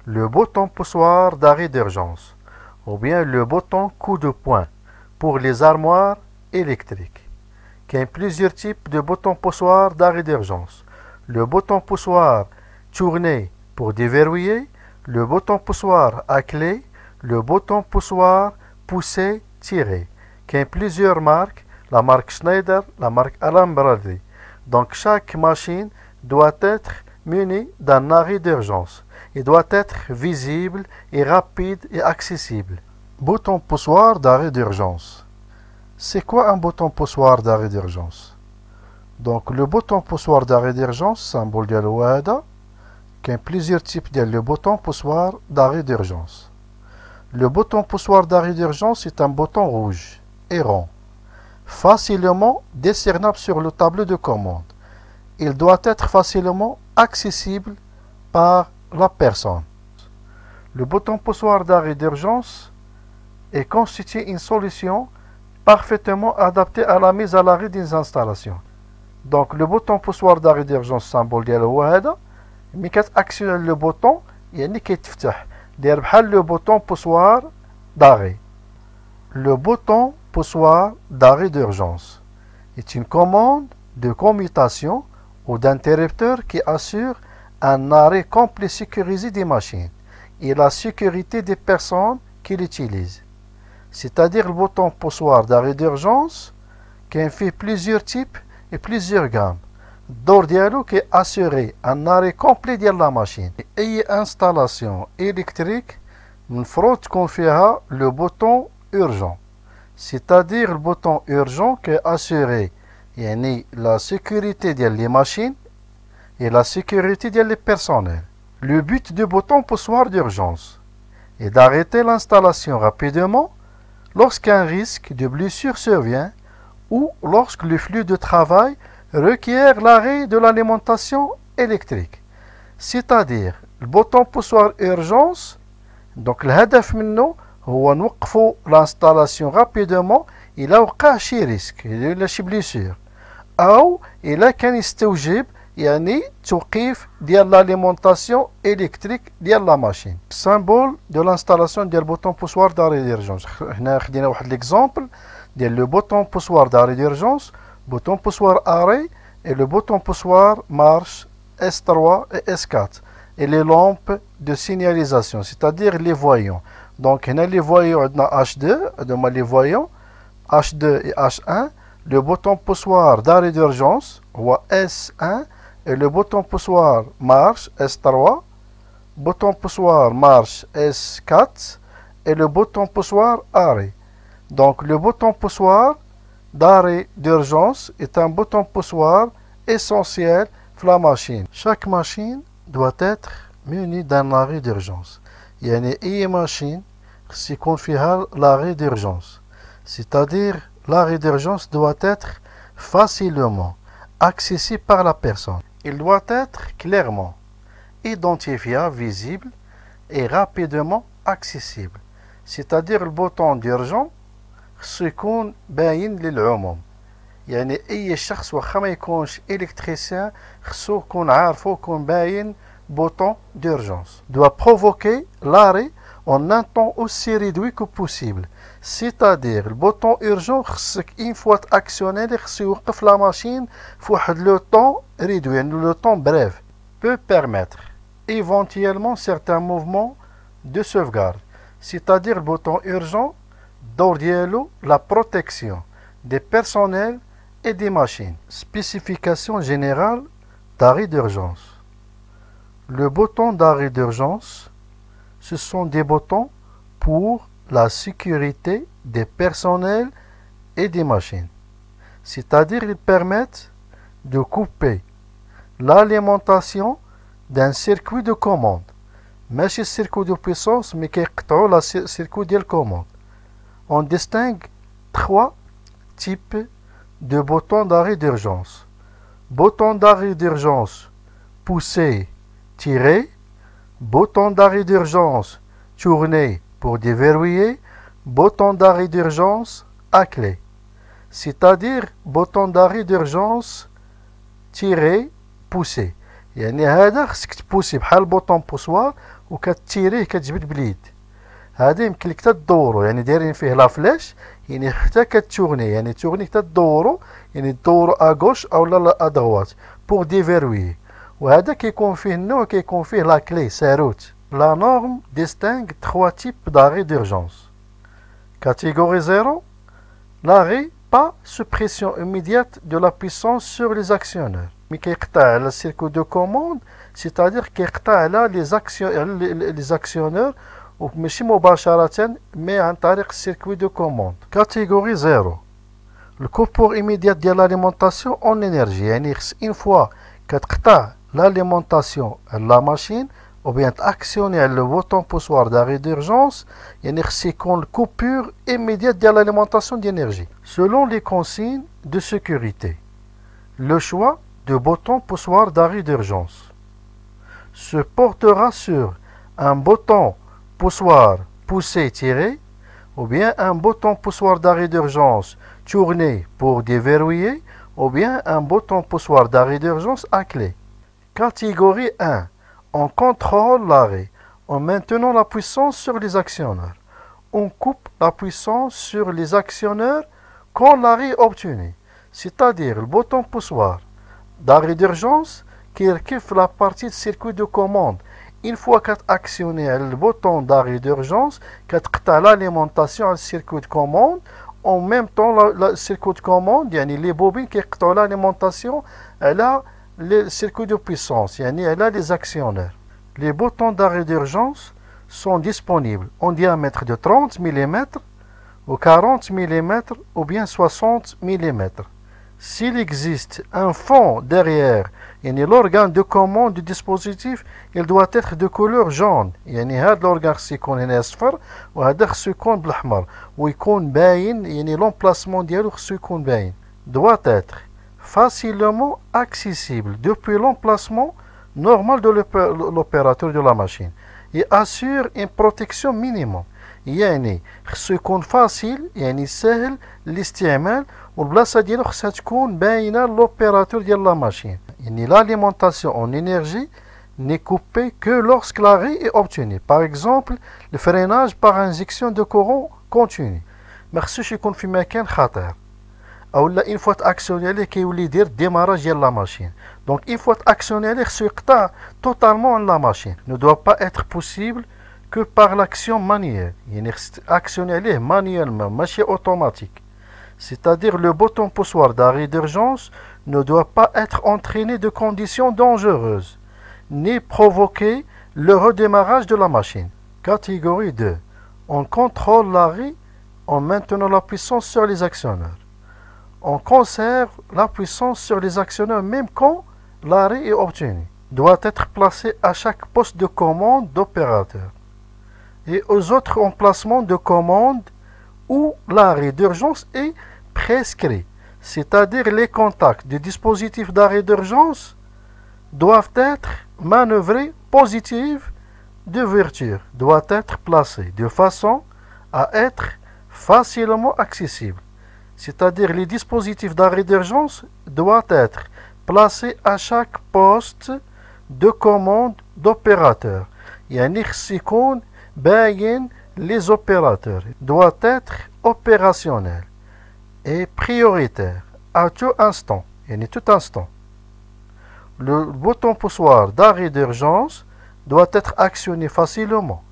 le bouton poussoir d'arrêt d'urgence, ou bien le bouton coup de poing pour les armoires électriques. Il y a plusieurs types de boutons poussoirs d'arrêt d'urgence. Le bouton poussoir tourner pour déverrouiller, le bouton poussoir à clé, le bouton poussoir pousser tirer. Il y a plusieurs marques, la marque Schneider, la marque Allen Bradley. Donc chaque machine doit être munie d'un arrêt d'urgence. Il doit être visible et rapide et accessible. Bouton poussoir d'arrêt d'urgence. C'est quoi un bouton poussoir d'arrêt d'urgence? Donc le bouton poussoir d'arrêt d'urgence, symbole ديال هذا, كاين plusieurs types de bouton poussoir d'arrêt d'urgence. Le bouton poussoir d'arrêt d'urgence est un bouton rouge et rond, facilement discernable sur le tableau de commande. Il doit être facilement accessible par la personne. Le bouton poussoir d'arrêt d'urgence est constitué une solution parfaitement adaptée à la mise à l'arrêt des installations. Donc le bouton poussoir d'arrêt d'urgence symbole ديالو هو هذا. ملي كتاكسيون لو بوطون يعني كيتفتح داير بحال لو بوطون poussoir d'arrêt. Le bouton poussoir d'arrêt d'urgence est une commande de commutation ou d'interrupteur qui assure un arrêt complet sécurisé des machines et la sécurité des personnes qui l'utilisent. C'est-à-dire le bouton poussoir d'arrêt d'urgence qui fait plusieurs types et plusieurs gammes. الدور ديالو كي assurer un arrêt complet ديال la machine. أي installation électrique مفروض تكون فيها le bouton urgent. C'est-à-dire le bouton urgent qui assurer يعني la sécurité ديال les machines et la sécurité ديال les personnels. Le but du bouton poussoir d'urgence est d'arrêter l'installation rapidement lorsqu'un risque de blessure survient ou lorsque le flux de travail requiert l'arrêt de l'alimentation électrique. C'est-à-dire le bouton poussoir urgence, donc الهدف منه هو نوقفوا l'installation rapidement إلا وقع شي ريسك إلا شي بليسير أو إلا كان يستوجب يعني توقيف ديال l'alimentation électrique ديال la machine. Symbole de l'installation ديال bouton poussoir d'arrêt d'urgence. هنا خدينا واحد l'exemple ديال le bouton poussoir d'arrêt d'urgence, bouton poussoir arrêt et le bouton poussoir marche S3 et S4 et les lampes de signalisation, c'est-à-dire les voyants. Donc هنا les voyants عندنا H2 هذوما les voyants H2 et H1. Le bouton poussoir d'arrêt d'urgence هو S1 et le bouton poussoir marche S3, bouton poussoir marche S4 et le bouton poussoir arrêt. Donc le bouton poussoir d'arrêt d'urgence est un bouton poussoir essentiel pour la machine. Chaque machine doit être munie d'un arrêt d'urgence. يعني أي machine يكون فيها l'arrêt d'urgence. C'est-à-dire l'arrêt d'urgence doit être facilement accessible par la personne. Il doit être clairement identifiable, visible et rapidement accessible. C'est-à-dire le bouton d'urgence خصو يكون باين للعموم. يعني أي شخص واخا ما يكونش إلكتريسيان خصو يكون عارفو يكون باين bouton d'urgence. Doit provoquer l'arrêt en un temps aussi réduit que possible. C'est-à-dire le bouton urgent خصك une fois actionné خصو يوقف la machine في واحد le temps réduit, le temps bref. Peut permettre éventuellement certains mouvements de sauvegarde. C'est-à-dire le bouton urgent الدور ديالو la protection des personnels et des machines. Spécification générale d'arrêt d'urgence. Le bouton d'arrêt d'urgence, ce sont des boutons pour la sécurité des personnels et des machines. C'est-à-dire ils permettent de couper l'alimentation d'un circuit de commande. ماشي circuit de puissance mais كيقطعوا la circuit ديال commande. On distingue trois types de boutons d'arrêt d'urgence. Bouton d'arrêt d'urgence poussé, tiré. Bouton d'arrêt d'urgence tourné pour déverrouiller. Bouton d'arrêt d'urgence à clé. C'est-à-dire bouton d'arrêt d'urgence tiré, poussé. يعني هذا خصك تبوسي بحال البوطون بوسوار وكتيريه كتجبد باليد. هذا يمكن لك تدورو يعني دايرين فيه لا فلاش يعني حتى كتورني يعني تورني تدورو يعني تدورو اغوش او لا ادغوات بور ديفيروي. وهذا كيكون فيه النوع كيكون فيه لا كلي ساروت. La norme distingue trois types d'arrêt d'urgence. Catégorie 0, l'arrêt pas suppression immédiate de la puissance sur les actionneurs. Mais كيقطع على السيركو دو كوموند c'est-à-dire كيقطع على les actionneurs وماشي مباشرة mais عن طريق السيركوي دو كوموند. Catégorie 0, le coupure immédiate ديال l'alimentation en énergie يعني une fois كتقطع l'alimentation la machine ou bien actionner le bouton poussoir d'arrêt d'urgence, il y a une coupure immédiate de l'alimentation d'énergie. Selon les consignes de sécurité, le choix du bouton poussoir d'arrêt d'urgence se portera sur un bouton poussoir poussé-tiré ou bien un bouton poussoir d'arrêt d'urgence tourné pour déverrouiller ou bien un bouton poussoir d'arrêt d'urgence à clé. Catégorie 1. On contrôle l'arrêt en maintenant la puissance sur les actionneurs. On coupe la puissance sur les actionneurs quand l'arrêt est obtenu. C'est-à-dire le bouton poussoir d'arrêt d'urgence qui récupère la partie de circuit de commande. Une fois qu'a actionné le bouton d'arrêt d'urgence, qu'a l'alimentation du circuit de commande, en même temps le circuit de commande, les bobines qui ont l'alimentation, elle a le circuit de puissance, elle a les actionneurs. Les boutons d'arrêt d'urgence sont disponibles en diamètre de 30 mm ou 40 mm ou bien 60 mm. S'il existe un fond derrière l'organe de commande du dispositif, il doit être de couleur jaune. هذا l'organe سيكون هنا أصفر وهذا خصو يكون بالأحمر ويكون باين l'emplacement ديالو خصو يكون باين. Doit être facilement accessible depuis l'emplacement normal de l'opérateur de la machine et assure une protection minimum. خصو يكون فاصل سهل الاستعمال والبلاصه ديالو خصها تكون باينه لوبيراتور ديال لا ماشين. l'alimentation en énergie n'est coupée que lorsque l'arrêt est obtenu. Par exemple, le freinage par injection de courant continu. ما خصوش يكون في مكان خطير. او لا une fois actionné عليه كيولي يدير démarrage ديال لا ماشين. Donc une fois actionné عليه خصو يقطع totalement la machine. Ne doit pas être possible que par l'action manuelle. actionner عليه manuellement ماشي automatique. C'est-à-dire le bouton poussoir d'arrêt d'urgence ne doit pas être entraîné de conditions dangereuses ni provoquer le redémarrage de la machine. Catégorie 2. On contrôle l'arrêt en maintenant la puissance sur les actionneurs. On conserve la puissance sur les actionneurs même quand l'arrêt est obtenu. Doit être placé à chaque poste de commande d'opérateur et aux autres emplacements de commande où l'arrêt d'urgence est prescrit. C'est-à-dire les contacts du dispositif d'arrêt d'urgence doivent être manœuvrés positive d'ouverture, doit être placé de façon à être facilement accessible. C'est-à-dire les dispositifs d'arrêt d'urgence doivent être placés à chaque poste de commande d'opérateur. Les opérateurs doivent être opérationnels et prioritaires à tout instant. Tout instant. Le bouton poussoir d'arrêt d'urgence doit être actionné facilement.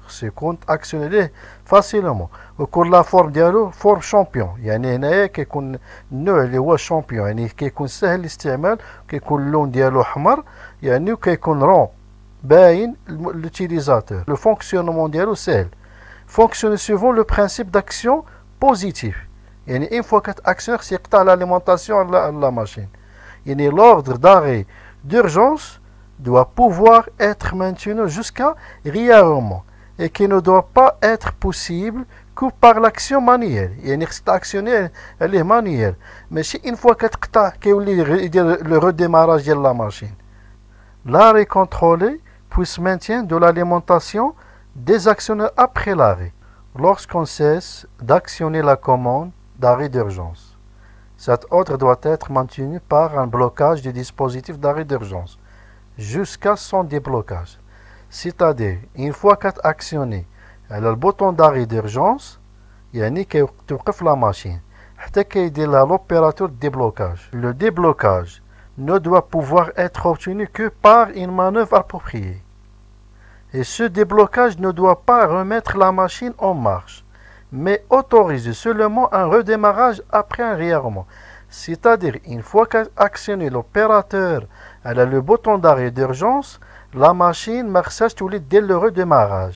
actionné facilement. وكل la forme ديالو forme champion. هنايا كيكون النوع اللي هو champion كيكون سهل الاستعمال كيكون اللون ديالو احمر وكيكون رون باين l'utilisateur. Le fonctionnement ديالو سهل. Fonctionne suivant le principe d'action positif. Une fois que l'actionneur s'écarte l'alimentation à la machine. L'ordre d'arrêt d'urgence doit pouvoir être maintenu jusqu'à réarmement et qui ne doit pas être possible que par l'action manuelle. L'actionnaire elle est manuelle. Mais si une fois que le redémarrage de la machine, l'arrêt contrôlé puisse maintenir de l'alimentation des actionneurs après l'arrêt, lorsqu'on cesse d'actionner la commande d'arrêt d'urgence. Cet ordre doit être maintenu par un blocage du dispositif d'arrêt d'urgence. jusqu'à son déblocage. C'est-à-dire, une fois qu'actionné le bouton d'arrêt d'urgence, يعني توقف la machine حتى كيدير لها l'opérateur de déblocage. Le déblocage ne doit pouvoir être obtenu que par une manœuvre appropriée. Et ce déblocage ne doit pas remettre la machine en marche, mais autoriser seulement un redémarrage après un réarmement. C'est-à-dire, une fois qu'actionné l'opérateur, elle a le bouton d'arrêt d'urgence, la machine marche dès le redémarrage.